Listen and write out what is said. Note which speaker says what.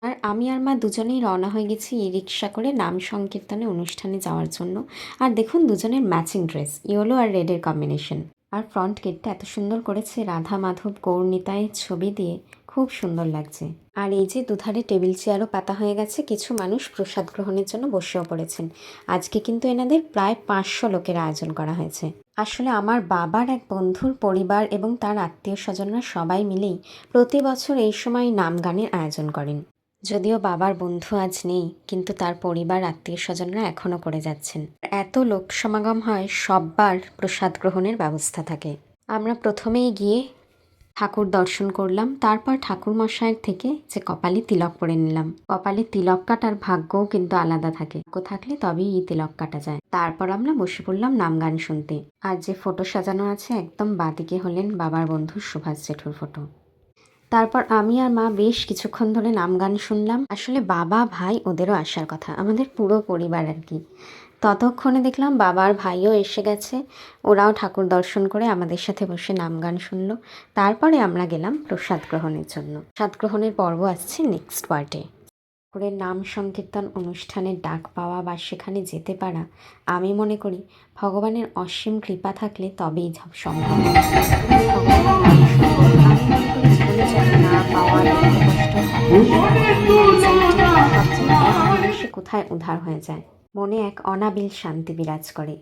Speaker 1: আর আমি আর মা দুজনেই রওনা হয়ে গেছি ই-রিকশা করে নাম সংকীর্তনে অনুষ্ঠানে যাওয়ার জন্য। আর দেখুন দুজনের ম্যাচিং ড্রেস, ইয়েলো আর রেডের কম্বিনেশন। আর ফ্রন্ট গেটটা এত সুন্দর করেছে রাধা মাধব গৌর নিতাইয়ের ছবি দিয়ে, খুব সুন্দর লাগছে। আর এই যে দুধারে টেবিল চেয়ারও পাতা হয়ে গেছে, কিছু মানুষ প্রসাদ গ্রহণের জন্য বসেও পড়েছেন। আজকে কিন্তু এনাদের প্রায় 500 লোকের আয়োজন করা হয়েছে। আসলে আমার বাবার এক বন্ধুর পরিবার এবং তার আত্মীয় স্বজনরা সবাই মিলেই প্রতি বছর এই সময় নাম গানের আয়োজন করেন। যদিও বাবার বন্ধু আজ নেই, কিন্তু তার পরিবার আত্মীয় স্বজনরা এখনও করে যাচ্ছেন। এত লোক সমাগম হয়, সববার প্রসাদ গ্রহণের ব্যবস্থা থাকে। আমরা প্রথমেই গিয়ে ঠাকুর দর্শন করলাম, তারপর ঠাকুর মশাইয়ের থেকে যে কপালে তিলক পরে নিলাম। কপালে তিলক কাটার ভাগ্যও কিন্তু আলাদা থাকে, ভাগ্য থাকলে তবেই এই তিলক কাটা যায়। তারপর আমরা বসে পড়লাম নাম গান শুনতে। আর যে ফটো সাজানো আছে একদম বাঁদিকে হলেন বাবার বন্ধু সুভাষ জেঠুর ফটো। তারপর আমি আর মা বেশ কিছুক্ষণ ধরে নাম গান শুনলাম। আসলে বাবা ভাই ওদেরও আসার কথা, আমাদের পুরো পরিবার আর কি। ততক্ষণে দেখলাম বাবার ভাইও এসে গেছে, ওরাও ঠাকুর দর্শন করে আমাদের সাথে বসে নাম গান শুনলো। তারপরে আমরা গেলাম প্রসাদ গ্রহণের জন্য। প্রসাদ গ্রহণের পর্ব আসছে নেক্সট পার্টে। ঠাকুরের নাম সংকীর্তন অনুষ্ঠানের ডাক পাওয়া বা সেখানে যেতে পারা, আমি মনে করি ভগবানের অসীম কৃপা থাকলে তবেই সম্ভব। ভগবানের নাম শুনতে আমি মনে করি জীবনে যত না পাওয়া সবচেয়ে মানুষে কোথায় উধার হয়ে যায়, মনে এক অনাবিল শান্তি বিরাজ করে।